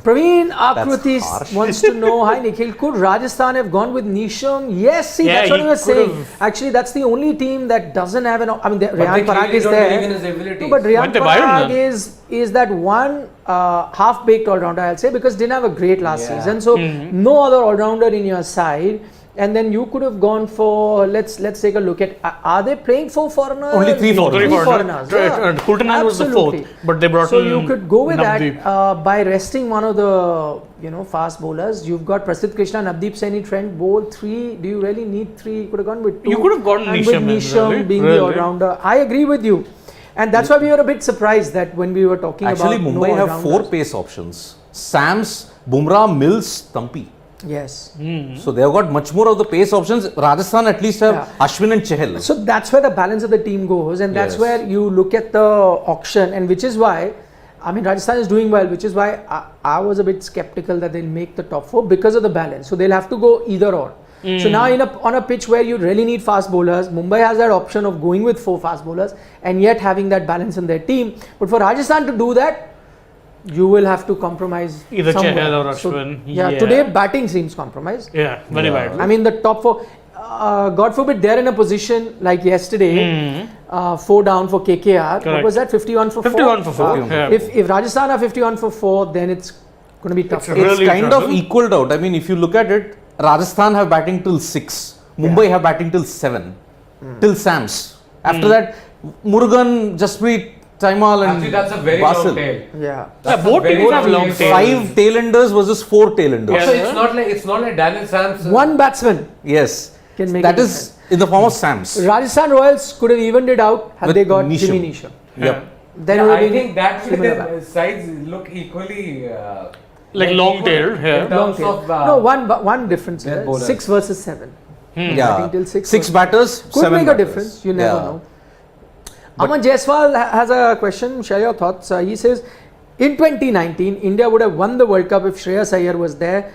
Praveen Akruti harsh. wants to know, hi Nikhil, could Rajasthan have gone with Nisham? Yes, see, Yeah, that's what he he was could saying. have. Actually, that's the only team that doesn't have an. I mean, they Rehan Parag clearly is don't there. believe in his abilities. No, but Rehan Why they buy him Parag then? is that one half-baked all-rounder, I'll say, because didn't have a great last Yeah. season. So no other all-rounder in your side. And then you could have gone for, let's take a look at, are they playing 4 foreigners? Only 3 No, foreigners. three foreigners, foreigners. yeah. Kultanan was the Absolutely. 4th, but they brought So in you could go with Navdeep. that by resting one of the fast bowlers. You've got Prasidh Krishna, Navdeep Saini, Trent bowl 3. Do you really need 3? You could have gone with 2. You could have gone and Nisham with in, Nisham really. being Really. the all-rounder. I agree with you. And that's why we were a bit surprised that when we were talking Actually, about Mumbai no have 4 all-rounders. pace options: Sams, Bumrah, Mills, Tampi. Yes. So they have got much more of the pace options. Rajasthan at least have Yeah. Ashwin and Chahal. So that's where the balance of the team goes, and that's Yes. where you look at the auction, and which is why, I mean, Rajasthan is doing well, which is why I was a bit skeptical that they'll make the top 4 because of the balance. So they'll have to go either or. So now on a pitch where you really need fast bowlers, Mumbai has that option of going with 4 fast bowlers and yet having that balance in their team. But for Rajasthan to do that, you will have to compromise Either somewhere. Chahal or So, Ashwin. yeah, Yeah. today batting seems compromised. Yeah, very Yeah. bad. I mean, the top 4, God forbid, they're in a position like yesterday, 4 down for KKR. What Correct. was that? 51 for 4? 51 for 4. Yeah. If Rajasthan are 51 for 4, then it's going to be tough. It's for them. It's really kind trouble. of equaled out. I mean, if you look at it, Rajasthan have batting till 6. Mumbai have batting till 7. Till Sams. After that, Murugan, Jasprit, Taimal and Actually, that's a very Basil. long tail. Yeah. That's both a very teams have long tail. tails. 5 tailenders versus 4 tailenders. Yeah. So it's not like Daniel Sams. One batsman Yes. can make That a is in the form of Sams. Rajasthan Royals could have evened it out had With they got Nisham. Jimmy Nisham. Yep. Then Yeah, it would I have think been that similar the back. sides look equally. Like long-tailed, yeah. In Long terms tail. of. No, one difference. their Is bowlers. 6 versus 7. Yeah. Batting till 6 6 batters, Could 7 make batters. a difference. You never Yeah. know. Aman Jaiswal has a question. Share your thoughts. He says, in 2019, India would have won the World Cup if Shreyas Iyer was there.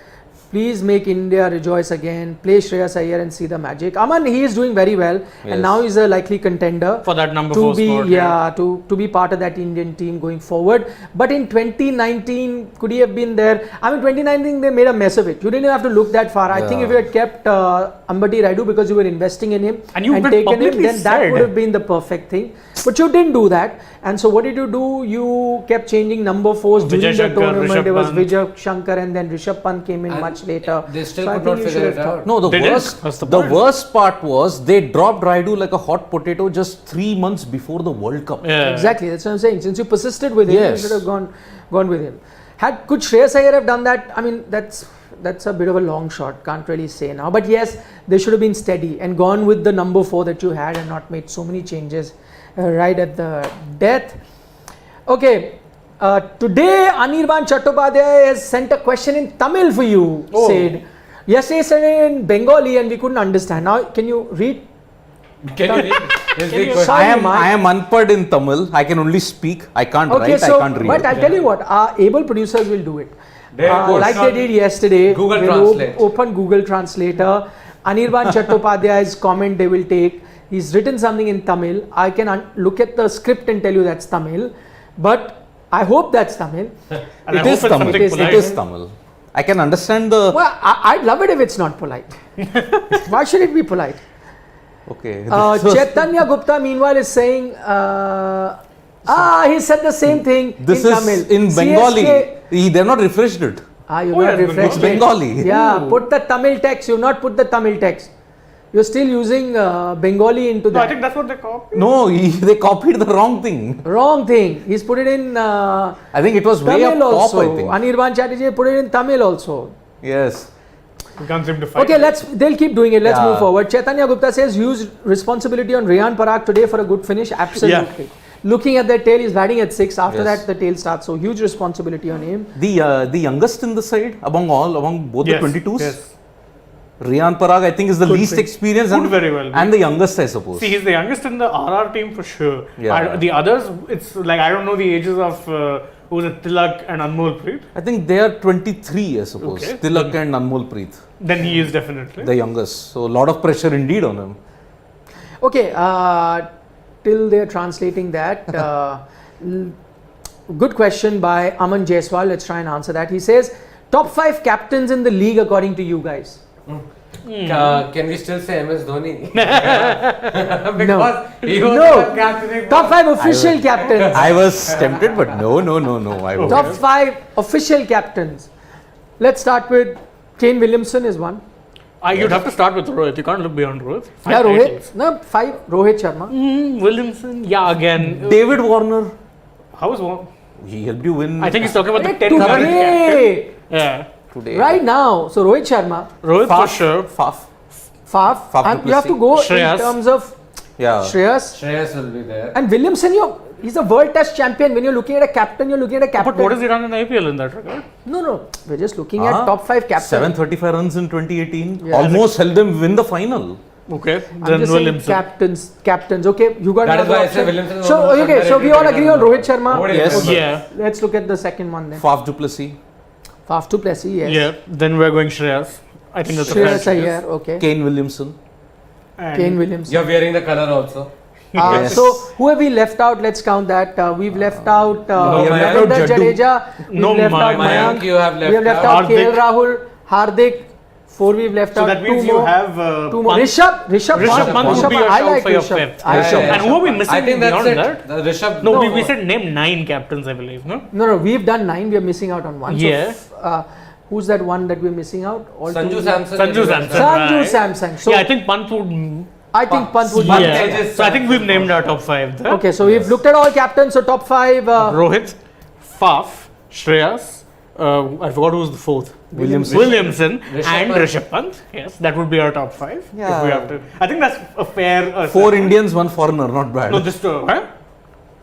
Please make India rejoice again. Play Shreyas Iyer and see the magic. Aman, he is doing very well, Yes. and now he's a likely contender For that number to 4 be spot. to be part of that Indian team going forward. But in 2019, could he have been there? I mean, 2019 they made a mess of it. You didn't have to look that far. I think Yeah. if you had kept Ambati Raidu because you were investing in him And you've been taken him, publicly then that said. would have been the perfect thing. But you didn't do that. And so what did you do? You kept changing number 4s during Vijay the Shankar, tournament. Rishabh There was Pant. Vijay Shankar and then Rishabh Pant came in And much later. they still So I could think not you should figure have it thought- out. No, the They did. worst. That's the The point. worst part was they dropped Raidu like a hot potato just 3 months before the World Cup. Yeah. Exactly, that's what I'm saying. Since you persisted with him, Yes. you should have gone with him. Could Shreyas Iyer have done that? I mean, that's a bit of a long shot. Can't really say now. But yes, they should have been steady and gone with the number 4 that you had and not made so many changes right at the death. Okay. Today, Anirban Chattopadhyay has sent a question in Tamil for you, Sid. Yesterday, he sent it in Bengali and we couldn't understand. Now, can you read? Can you read? Is the question- Sorry, I am unpad in Tamil. I can only speak. I can't Okay, write. so, I can't read. but I'll tell you what, our able producers will do it. They'll go Like they short- did yesterday. Google they'll Translate. Open Google Translator. Anirban Chattopadhyay's comment they will take. He's written something in Tamil. I can look at the script and tell you that's Tamil. But I hope that's Tamil. And I It hope is it's Tamil. something It polite. is Tamil. I can understand the. Well, I'd love it if it's not polite. Why should it be polite? Okay. Chaitanya Gupta, meanwhile, is saying, he said the same thing This in is Tamil. in CSK Bengali. They're not refreshed it. You've Oh, not yeah, refreshed It's it. Bengali. Yeah, put the Tamil text. You've not put the Tamil text. You're still using Bengali into No, I that. think that's what they call. No, they copied the wrong thing. Wrong thing. He's put it in I think it was way up Tamil top, also. I think. Anirban Chatterjee put it in Tamil also. Yes. We can't seem to find Okay, it. they'll keep doing it. Let's Yeah. move forward. Chaitanya Gupta says huge responsibility on Riyan Parag today for a good finish. Absolutely. Looking at their tail, he's batting at 6. After Yes. that, the tail starts. So huge responsibility on him. The youngest in the side among both Yes, the 22s. Yes. Riyan Parag, I think, is the Could least be. experienced Could very well be. and the youngest, I suppose. See, he's the youngest in the RR team for sure. Yeah. The others, it's like I don't know the ages of who was it, Tilak and Anmol Preet. I think they are 23, I suppose. Okay. Tilak and Anmol Preet, Then he is definitely. the youngest. So a lot of pressure indeed on him. Okay, till they're translating that, good question by Aman Jaiswal. Let's try and answer that. He says, top 5 captains in the league according to you guys. Can we still say MS Dhoni? Because he was No. the captain. Top 5 official captains. I was tempted, but no. I won't. Top 5 official captains. Let's start with Kane Williamson is one. You'd have to start with Rohit. You can't look beyond Rohit. Yeah, Five Rohit. titles. No, 5. Rohit Sharma. Williamson. Yeah, again. David Warner, How is one? he helped you win. I think he's talking about the 10 Today. current captain. Yeah. today. Right now. So Rohit Sharma, Rohit for Faf, sure. Faf. Faf, Faf and you have to Duplessis. go Shreyas. in terms of Yeah. Shreyas. Shreyas will be there. And Williamson, he's a world test champion. When you're looking at a captain, you're looking at a captain. But what has he done in IPL in that regard? No. We're just looking at top 5 captains. 735 runs in 2018. Yeah. Almost helped them win the final. Okay. I'm Then just saying Williamson. captains. Okay, you got That is another why I say option. Williamson is So almost okay, so we all agree on Rohit Sharma. Nobody Yes. remembers. Yeah. Let's look at the second one then. Faf Duplessis, Faf Duplessis, yes. Yeah. Then we're going Shreyas. I think that's a Shreyas fair Iyer, choice. okay. Kane Williamson. And Kane Williamson. You're wearing the color also. Yes. So who have we left out? Let's count that. We've left out No, Ravindra Mayank. Jadeja. We've No, left out Mayank, Mayank. you have We have left out. out Hardik. KL Rahul, Hardik. 4 we've left So out. that means 2 you more. have 2 more. Pant. Rishabh Pant would be a I shout like for your Rishabh. fifth. I like And who are we missing I think that's beyond it. that? The Rishabh. No, No. we said name 9 captains, I believe, no? No, we've done 9. We are missing out on 1. Yeah. So, who's that one that we're missing out? All Sanju two- Samson. Sanju Samson. Sanju Right. Samson. So Yeah, I think Pant would. I think Pant would Pant be Yeah. there. is So I think we've named our top 5 there. Okay, so we've looked at all captains. So top 5. Rohit, Faf, Shreyas, I forgot who was the 4th. Williamson. Williamson Rishabh and Pant. Rishabh Pant. Yes, that would be our top 5. If Yeah. we have to. I think that's a fair. 4 Indians, 1 foreigner, not bad. No, just huh?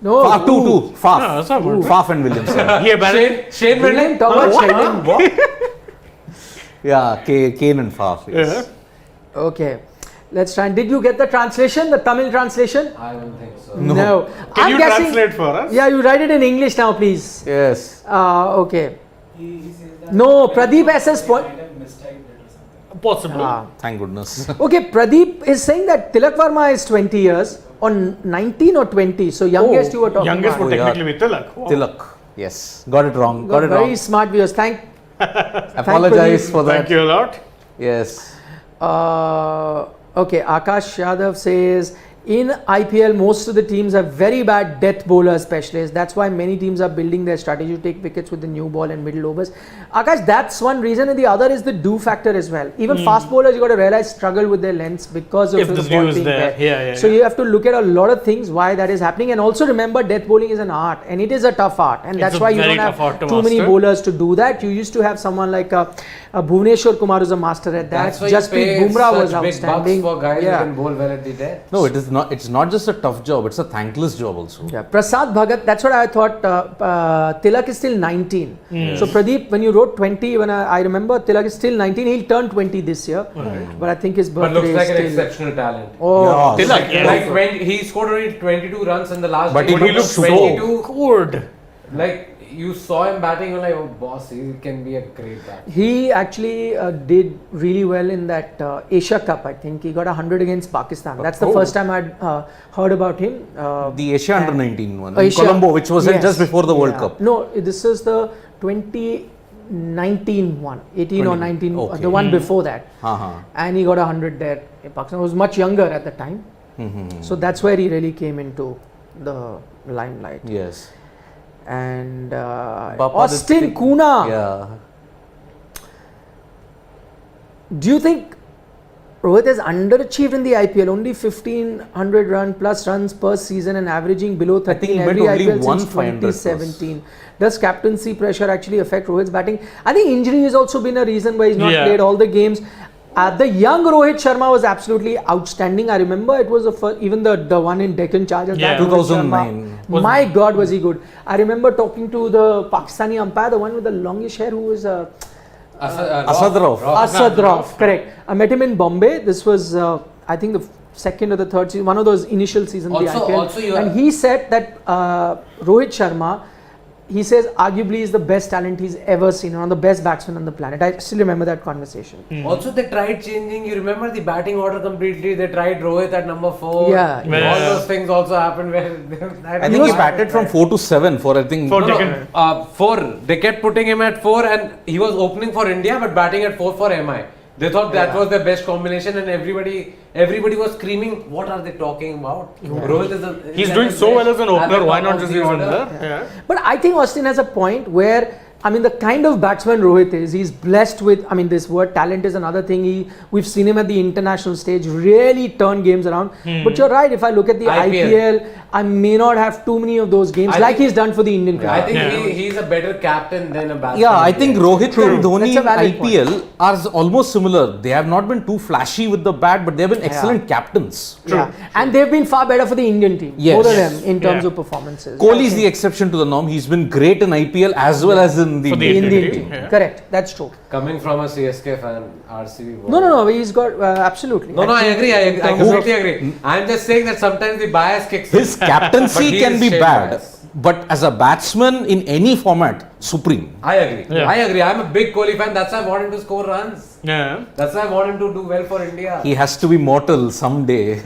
No. Faf, two. Faf. No, that's not good. Faf and Williamson. Yeah, but Shane We didn't Brennan. talk about Sheldon. Yeah, Kane and Faf. Yes. yeah. Okay. Let's try. And did you get the translation? The Tamil translation? I don't think so. No. Can I'm you guessing. translate for us? Yeah, you write it in English now, please. Yes. Okay. No, Pradeep SS point. Possibly. Thank goodness. Okay, Pradeep is saying that Tilak Varma is 20 years or 19 or 20. So youngest you were talking Youngest about. would Oh, yeah. technically be Tilak. Wow. Tilak. Yes. Got it wrong. Got it Very wrong. smart viewers. Apologize for that. Thank you a lot. Yes. Okay, Akash Yadav says in IPL most of the teams have very bad death bowler specialists. That's why many teams are building their strategy to take wickets with the new ball and middle overs. Akash, that's one reason, and the other is the do factor as well. Even fast bowlers, you got to realize, struggle with their lengths because of If the ball dew is being there. Yeah. So you have to look at a lot of things why that is happening, and also remember death bowling is an art, and it is a tough art, and It's that's a why you very don't have tough art to too many master. bowlers to do that. You used to have someone like Bhuvneshwar Kumar who's a master at that. That's why you Jasprit pay Bumrah was such big bucks outstanding. for guys Yeah. who can bowl well at the death. No, it is not. It's not just a tough job. It's a thankless job also. Yeah, Prasad Bhagat, that's what I thought. Tilak is still 19. So Pradeep, when you wrote 20, when I remember Tilak is still 19. He'll turn 20 this year, but I think his But birthday looks like is an still. exceptional talent. Oh, Yeah. Tilak, yeah. Like he scored only 22 runs in the last But game. he looks so 22. Good. Like you saw him batting, you're like, oh boss, he can be a great batsman. He actually did really well in that Asia Cup. I think he got 100 against Pakistan. That's the first time I'd heard about him. The Asia Under 19 one in Asia- Colombo, which was yes, just before the World yeah. Cup. No, this is the 2019 one, 18 or 19, Okay. the one before that. Uh-huh. And he got 100 there in Pakistan. He was much younger at the time. So that's where he really came into the limelight. Yes. And Bapa Austin Dip- Kuna. Yeah. Do you think Rohit has underachieved in the IPL? Only 1500 run plus runs per season and averaging below 30 think he in met every only IPL one since 500 plus. 2017. Does captaincy pressure actually affect Rohit's batting? I think injury has also been a reason why he's not Yeah. played all the games. The young Rohit Sharma was absolutely outstanding. I remember it was the first, even the one in Deccan Chargers. Yeah. that Rohit 2009. Sharma, my God, was he good. I remember talking to the Pakistani umpire, the one with the longish hair who was... Asad Rauf. Asad Rauf, correct. I met him in Bombay. This was, I think, the second or the third season, one of those initial seasons of the Also- IPL. also you and are- he said that Rohit Sharma, he says, arguably is the best talent he's ever seen, one of the best batsmen on the planet. I still remember that conversation. Also, they tried changing. You remember the batting order completely. They tried Rohit at number 4. Yeah. Yeah. All those things also happened where I think he batted from 4 to 7 for I think. For No, Deccan. 4. They kept putting him at 4, and he was opening for India, but batting at 4 for MI. They thought that was the best combination, and everybody was screaming, "What are they talking about?" Rohit is He's at doing the so best, well as an at the opener. Why top not of just the use him order. there? Yeah. But I think Austin has a point where, I mean, the kind of batsman Rohit is, he's blessed with, I mean, this word talent is another thing. We've seen him at the international stage really turn games around. But you're right, if I look at the IPL, I may not have too many of those games I like think- he's done for the Indian I cricket. think Yeah. he's a better captain than a batsman. Yeah, I think Rohit and Dhoni That's a in valid IPL are almost similar. They have not been too flashy with the bat, but they have been excellent captains. Yeah. And they've been far better for the Indian team, Yes. both of them, in terms Yeah. of performances. Kohli is the exception to the norm. He's been great in IPL as well as in the For the The Indian Indian team. team. Yeah. Correct, that's true. Coming from a CSK fan, RCB. No, he's got, absolutely. No, I agree. I In terms completely of- agree. I'm just saying that sometimes the bias kicks in. His captaincy But he can is be shade bad, bias. but as a batsman in any format, supreme. I agree. Yeah. I agree. I'm a big Kohli fan. That's why I want him to score runs. Yeah. That's why I want him to do well for India. He has to be mortal someday.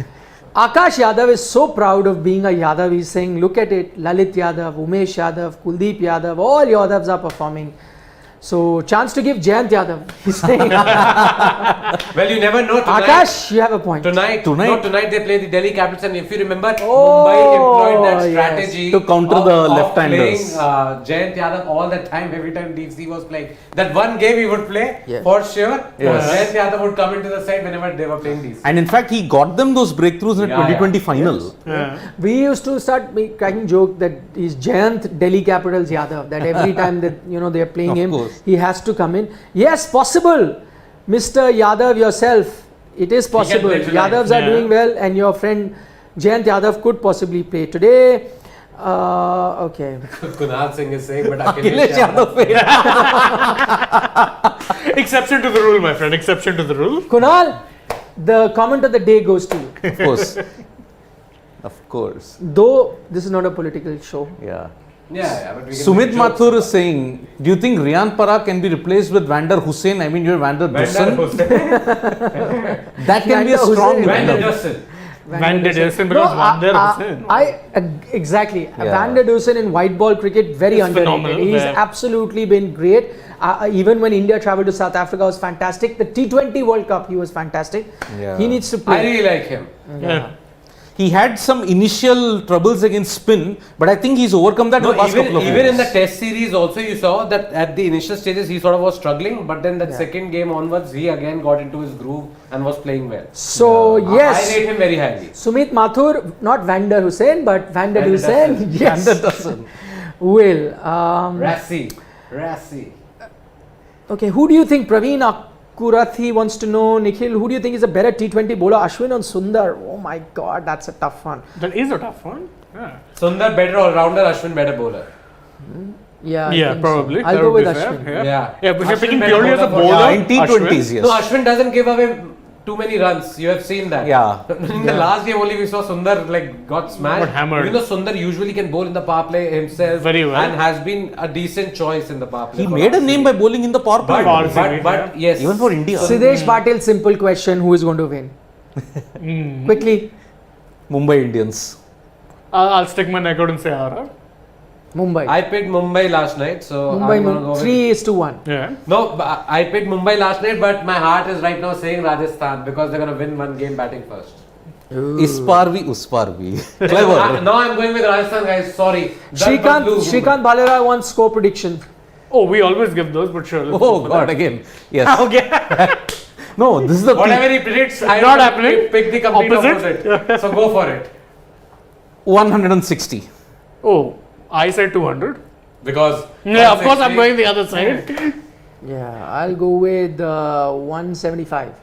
Akash Yadav is so proud of being a Yadav. He's saying, look at it, Lalit Yadav, Umesh Yadav, Kuldeep Yadav, all Yadavs are performing. So, chance to give Jayant Yadav. He's saying, Well, you never know. Tonight, Akash, you have a point. Tonight they play the Delhi Capitals, and if you remember, Oh, Mumbai employed that yes. strategy To counter the left-handers. Playing Jayant Yadav all the time. Every time DC was playing, that one game he would play Yeah. for sure. Yes. Jayant Yadav would come into the side whenever they were playing DC. And in fact, he got them those breakthroughs in the Yeah, 2020 yeah. final. Yeah. We used to start cracking joke that he's Jayant Delhi Capitals Yadav. That every time that they're playing Of him, course. he has to come in. Yes, possible, Mr. Yadav yourself. It is possible. play tonight. Yadavs are Yeah. doing well, and your friend Jayant Yadav could possibly play today. Okay. Kunal Singh is saying, but Akhilesh Akhilesh Yadav. Yadav. Exception to the rule, my friend. Exception to the rule. Kunal, the comment of the day goes to you. Of course. Of course. Though this is not a political show. Yeah. Yeah, but we can Sumit make jokes Mathur about is saying, do you think Riyan Parag can be replaced with Vander Hussain? I mean, you're Vander Vander Dussen. Hussain. That can be a Vander strong Hussain. Vander lineup. Dussen. Van der Dussen because Van der Hussain. Exactly. Yeah. Van der Dussen in white ball cricket, very It's underrated. phenomenal, He's yeah. absolutely been great. Even when India travelled to South Africa, was fantastic. The T20 World Cup, he was fantastic. Yeah. He needs to I play. really like him. Yeah. He had some initial troubles against spin, but I think he's overcome that in No, the past couple of even in the years. test series also you saw that at the initial stages he sort of was struggling, but then that second game onwards he again got into his groove and was playing well. So, I yes, rate him very highly. Sumit Mathur, not Van der Hussain, but Van der Van der Dussen. Dussen. Yes. Vander Dussen. Will. Rassi. Okay, who do you think? Praveen Akurathi wants to know. Nikhil, who do you think is a better T20 bowler, Ashwin or Sundar? Oh my God, that's a tough one. That is a tough one. Yeah. Sundar better all-rounder, Ashwin better bowler. Yeah, I Yeah, think so. probably. I'll That go would with be fair. Ashwin. Yeah. Yeah. Yeah, but if you're Ashwin picking better purely as a bowler for- bowler, Yeah, in T20s, Ashwin. yes. No, Ashwin doesn't give away too many runs. You have seen that. Yeah. In the last game only we saw Sundar got smashed. Got hammered. Even though Sundar usually can bowl in the power play himself. Very well. And has been a decent choice in the power play. He for made a RCB. name by bowling in the power play. But yes. Even for India. Sidesh Patil, simple question: who is going to win? Quickly. Mumbai Indians. I'll stick my neck out and say RR. Mumbai. I picked Mumbai last night, so Mumbai I'm gonna go 3-1. Yeah. No, I picked Mumbai last night, but my heart is right now saying Rajasthan because they're gonna win one game batting first. Is par bhi, us par bhi. Clever. Now I'm going with Rajasthan, guys. Sorry. Shrikant Bhalera wants score prediction. Oh, we always give those, but sure. Oh God, again. Yes. Okay. No, this is the Whatever he predicts, I Not will happening. pick the complete Opposite. opposite. So go for it. 160. Oh, I said 200. Because Yeah, of course I'm going the other side. Yeah, I'll go with 175.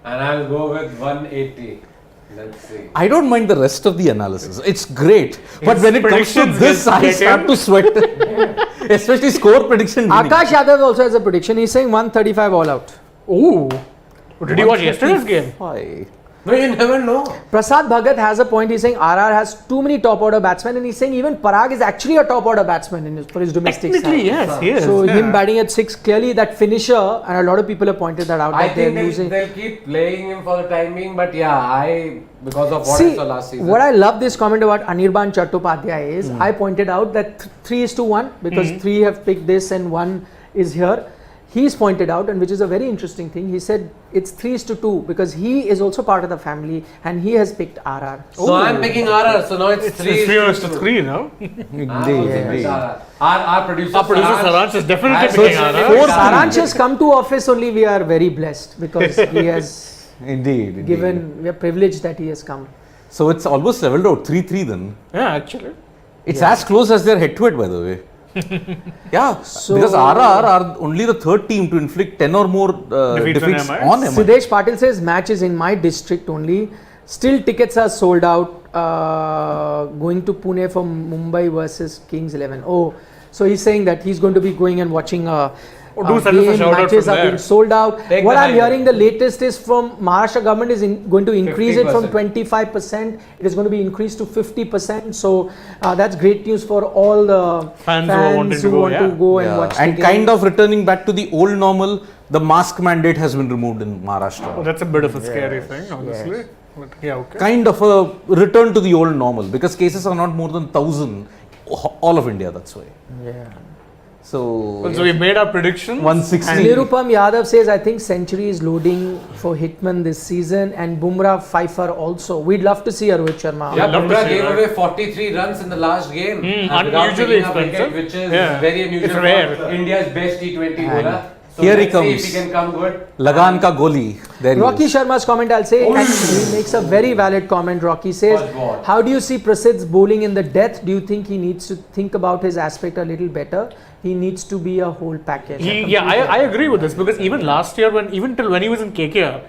And I'll go with 180. Let's see. I don't mind the rest of the analysis. It's great. But when it comes to predictions this, I get start him. to sweat. Especially score prediction. winning. Akash Yadav also has a prediction. He's saying 135 all out. Ooh. Did you watch yesterday's game? 155. No, you never know. Prasad Bhagat has a point. He's saying RR has too many top order batsmen, and he's saying even Parag is actually a top order batsman for his domestic Technically, side. yes, he is. So yeah. him batting at 6, clearly that finisher, and a lot of people have pointed that out. I that they're think losing. they'll keep playing him for the time being, but yeah, because of what I See, saw last season. what I love this comment about Anirban Chattopadhyay is I pointed out that 3-1 because 3 have picked this and 1 is here. He's pointed out, and which is a very interesting thing, he said it's 3-2 because he is also part of the family and he has picked RR. So I'm picking RR, so now it's 3 It's 3 now. Indeed, Yeah. indeed. Our producer, Our producer Saransh is definitely So picking it's RR. four- Saransh has come to office only, we are very blessed because he has Indeed. given, we are privileged that he has come. So it's almost leveled out. 3-3 then. Yeah, actually. It's as close as their head to head, by the way. Yeah, So- because RR are only the third team to inflict 10 or more Defeats on defeats MI. on MI. Sidesh Patil says match is in my district only. Still tickets are sold out. Going to Pune for Mumbai versus Kings 11. Oh, so he's saying that he's going to be going and watching do send us a shout out matches from are there. being sold out. Take What the I'm high hearing, the latest is from Maharashtra government is going to increase it from 50%. 25%. It is going to be increased to 50%. So that's great news for all the Fans who are wanting to go, want yeah. to go and Yeah. watch. And the kind game. of returning back to the old normal, the mask mandate has been removed in Maharashtra. Oh, that's a bit of a scary thing, honestly. Yes. But yeah, okay. Kind of a return to the old normal because cases are not more than 1,000 all of India, that's why. Yeah. So, Well, so we made our prediction. 160. Nirupam Yadav says, I think century is loading for Hitman this season and Bumrah Pfeiffer also. We'd love to see a Rohit Sharma. Yeah, I'd love to Bumrah see gave that. away 43 runs in the last game. without Unusually taking a wicket, expensive. which is Yeah. very unusual. It's rare. For India's best T20 bowler. So here he let's see if comes. he can come good. Lagan ka goli. There Rocky he is. Sharma's comment, I'll say, and he makes a very valid comment. Rocky says, First ball. how do you see Prasidh's bowling in the death? Do you think he needs to think about his aspect a little better? He needs to be a whole package. I agree with this because even last year, even till when he was in KKR,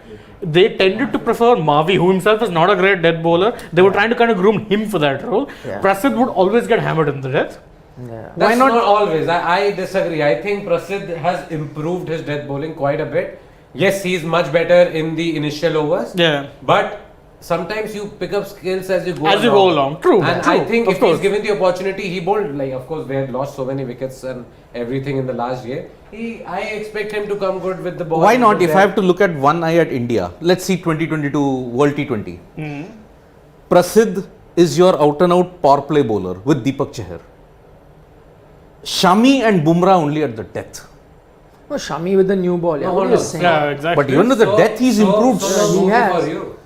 they tended to prefer Mavi, who himself is not a great death bowler. They were trying to kind of groom him for that role. Yeah. Prasidh would always get hammered in the death. Yeah. That's not always. I disagree. I think Prasidh has improved his death bowling quite a bit. Yes, he's much better in the initial overs. Yeah. But sometimes you pick up skills as you go As you go along. True. And true, I think of if course. he's given the opportunity, he bowled, like, of course, we had lost so many wickets and everything in the last year. I expect him to come good with the ball. Why not? If I have to look at one eye at India, let's see 2022 World T20. Prasidh is your out and out power play bowler with Deepak Chahar. Shami and Bumrah only at the death. Oh, Shami with the new ball. Yeah, No, what are no, you saying? Yeah, exactly. But even with the death, he's improved. He he has. for you.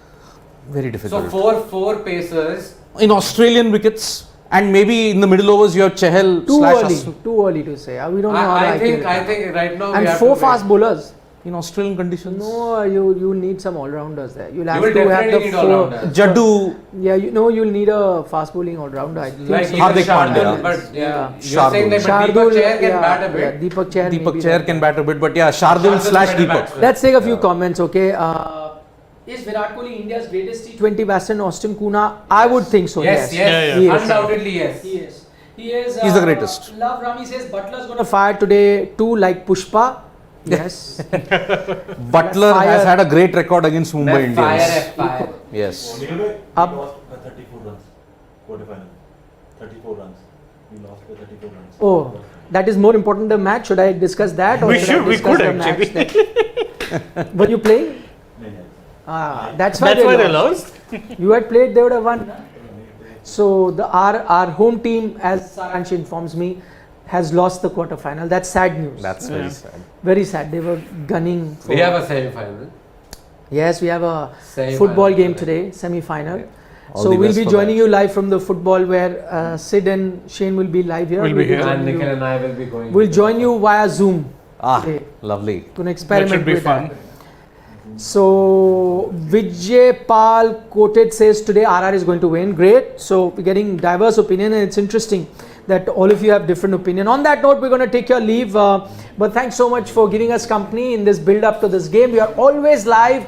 Very difficult. So four pacers. In Australian wickets, and maybe in the middle overs, you have Chahal Too slash early. Ashwin. Too early to say. We don't know how I the think IPL right now and we have 4 to fast wait. bowlers. In Australian conditions. No, you need some all-rounders there. You'll have will to have definitely the need all-rounders. Jaddu, Yeah, you'll need a fast bowling all-rounder. I think Like so. even Hardik Shardul, Pandya. but Yeah. you're saying that but Shardul, Deepak Chahar can yeah, bat a bit. Yeah, Deepak Chahar. Deepak maybe Chahar that. can bat a bit, but yeah, Shardul Shardul slash better Deepak. batsman. Let's take a few comments, okay? Is Virat Kohli India's greatest T20 batsman, Austin Kuna? I would think so, Yes, yes. yes, Yeah, yeah. He is. undoubtedly yes. He is. He is. He's the greatest. Love Rami says Butler's going to fire today too, like Pushpa. Yes. Butler Fire. has had a great record against Mumbai Fire, Indians. fire. Yes. Up. We lost by 34 runs. Quarterfinal. 34 runs. We lost by 34 runs. Oh, that is more important than the match. Should I discuss that? Or We I should, we discuss could the match actually. then? Were you playing? No, no. That's why That's why they lost. lost. You had played, they would have won. So our home team, as Saranshi informs me, has lost the quarterfinal. That's sad news. That's Yeah. very sad. Very sad. They were gunning for. We have a semi-final. Yes, we have a Semi-final football game today. today, semi-final. All So the we'll best be for joining that. you live from the football where Sid and Shane will be live here. We'll be here. joining And Nikhil you. and I will be going. We'll join you via Zoom. Ah, today. lovely. Gonna experiment That should be with fun. that. So Vijay Pal quoted says today RR is going to win. Great. So we're getting diverse opinion and it's interesting that all of you have different opinion. On that note, we're going to take your leave. But thanks so much for giving us company in this build up to this game. We are always live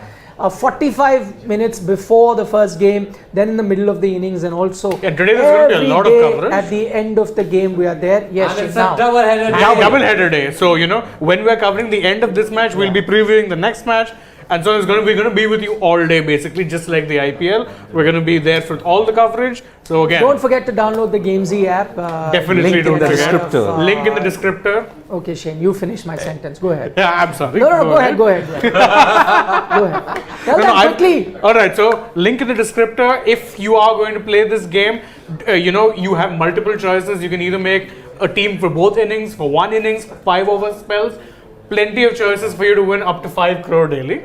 45 minutes before the first game, then in the middle of the innings, and also Yeah, today there's going to be a every lot of day coverage. at the end of the game we are there. Yes, And it's now. a double-header day. Double header day. So, you know, when we're covering the end of this match, we'll be previewing the next match. And so we're going to be with you all day, basically, just like the IPL. We're going to be there for all the coverage. So again, Don't forget to download the Gamezy app. definitely Link in don't the forget. descriptor. Link in the descriptor. Okay, Shane, you finish my sentence. Go ahead. Yeah, I'm sorry. No, go ahead. Go ahead. Go ahead. Tell No, them I- quickly. All right, so link in the descriptor. If you are going to play this game, you know, you have multiple choices. You can either make a team for both innings, for one innings, 5 over spells. Plenty of choices for you to win up to 5 crore daily.